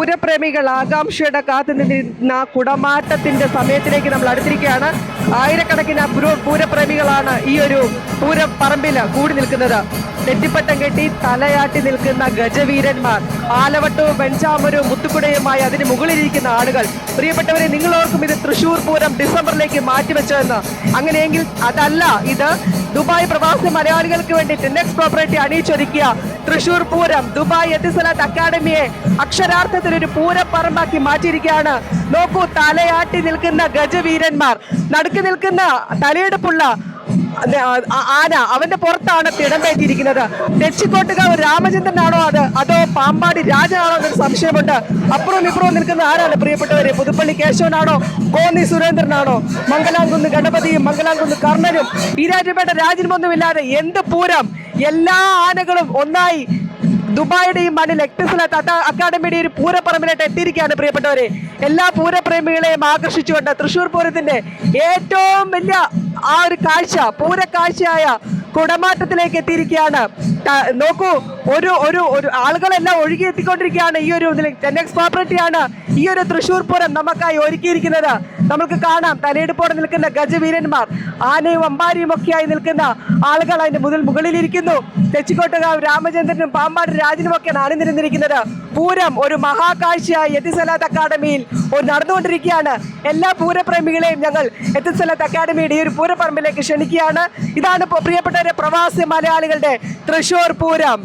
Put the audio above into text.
പൂരപ്രേമികൾ ആകാംക്ഷയുടെ കാത്തു നിന്നിരുന്ന കുടമാറ്റത്തിന്റെ സമയത്തിലേക്ക് നമ്മൾ അടുത്തിരിക്കുകയാണ്. ആയിരക്കണക്കിന് പൂരപ്രേമികളാണ് ഈ ഒരു പൂരപ്പറമ്പിൽ കൂടി നിൽക്കുന്നത്. നെറ്റിപ്പട്ടം കെട്ടി തലയാട്ടി നിൽക്കുന്ന ഗജവീരന്മാർ, ആലവട്ടവും വെഞ്ചാമരവും മുത്തുക്കുടയുമായി അതിന് മുകളിലിരിക്കുന്ന ആളുകൾ. പ്രിയപ്പെട്ടവരെ, നിങ്ങൾ ഓർക്കും ഇത് തൃശ്ശൂർ പൂരം ഡിസംബറിലേക്ക് മാറ്റിവെച്ചതെന്ന്. അങ്ങനെയെങ്കിൽ അതല്ല, ഇത് ദുബായ് പ്രവാസി മലയാളികൾക്ക് വേണ്ടി ടെന്നെക്സ് പ്രോപ്പർട്ടി അണിയിച്ചൊരുക്കിയ തൃശ്ശൂർ പൂരം ദുബായ് എത്തിസലാത്ത് അക്കാദമിയെ അക്ഷരാർത്ഥത്തിൽ ഒരു പൂരപ്പറമ്പാക്കി മാറ്റിയിരിക്കുകയാണ്. നോക്കൂ, തലയാട്ടി നിൽക്കുന്ന ഗജവീരന്മാർ, നടുക്ക് നിൽക്കുന്ന തലയെടുപ്പുള്ള ആന, അവന്റെ പുറത്താണ് തിടമ്പേറ്റിയിരിക്കുന്നത്. തെച്ചിക്കോട്ടുകാവ് രാമചന്ദ്രനാണോ അതോ പാമ്പാടി രാജനാണോ എന്നൊരു സംശയമുണ്ട്. അപ്പുറവും ഇപ്പുറവും നിൽക്കുന്ന ആരാണ് പ്രിയപ്പെട്ടവരെ? പുതുപ്പള്ളി കേശവനാണോ? കോന്നി സുരേന്ദ്രനാണോ? മംഗലാംകുന്ന് ഗണപതിയും മംഗലാംകുന്ന് കർണനും ഈരാറ്റുപേട്ട രാജനുമൊന്നുമില്ലാതെ എന്ത് പൂരം! എല്ലാ ആനകളും ഒന്നായി ദുബായിയുടെയും മണ്ണിൽ എക്തിസലാത്ത് അക്കാദമിയുടെ ഒരു പൂരപ്പറമ്പിലായിട്ട് എത്തിയിരിക്കുകയാണ്. പ്രിയപ്പെട്ടവരെ, എല്ലാ പൂരപ്രേമികളെയും ആകർഷിച്ചുകൊണ്ട് തൃശ്ശൂർ പൂരത്തിന്റെ ഏറ്റവും വലിയ ആ ഒരു കാഴ്ച, പൂരക്കാഴ്ചയായ കുടമാറ്റത്തിലേക്ക് എത്തിയിരിക്കുകയാണ്. നോക്കൂ, ഒരു ആളുകളെല്ലാം ഒഴുകിയെത്തിക്കൊണ്ടിരിക്കുകയാണ്. ഈ ഒരു ടെന്നെക്സ് പ്രോപ്പർട്ടിയാണ് ഈ ഒരു തൃശ്ശൂർ പൂരം നമുക്കായി ഒരുക്കിയിരിക്കുന്നത്. നമുക്ക് കാണാം, തലയെടുപ്പോടെ നിൽക്കുന്ന ഗജവീരന്മാർ, ആനയും അമ്പാരിയും ഒക്കെയായി നിൽക്കുന്ന ആളുകൾ അതിന്റെ മുകളിലിരിക്കുന്നു. തെച്ചിക്കോട്ടുകാവ് രാമചന്ദ്രനും പാമ്പാടി രാജനും ഒക്കെയാണ് അണിനിരന്നിരിക്കുന്നത്. പൂരം ഒരു മഹാകാഴ്ചയായി എത്തിസലാത്ത് അക്കാദമിയിൽ നടന്നുകൊണ്ടിരിക്കുകയാണ്. എല്ലാ പൂരപ്രേമികളെയും ഞങ്ങൾ എത്തിസലാത്ത് അക്കാദമിയുടെ ഈ ഒരു പൂരപ്പറമ്പിലേക്ക് ക്ഷണിക്കുകയാണ്. ഇതാണ് പ്രിയപ്പെട്ടവരെ പ്രവാസി മലയാളികളുടെ തൃശ്ശൂർ പൂരം.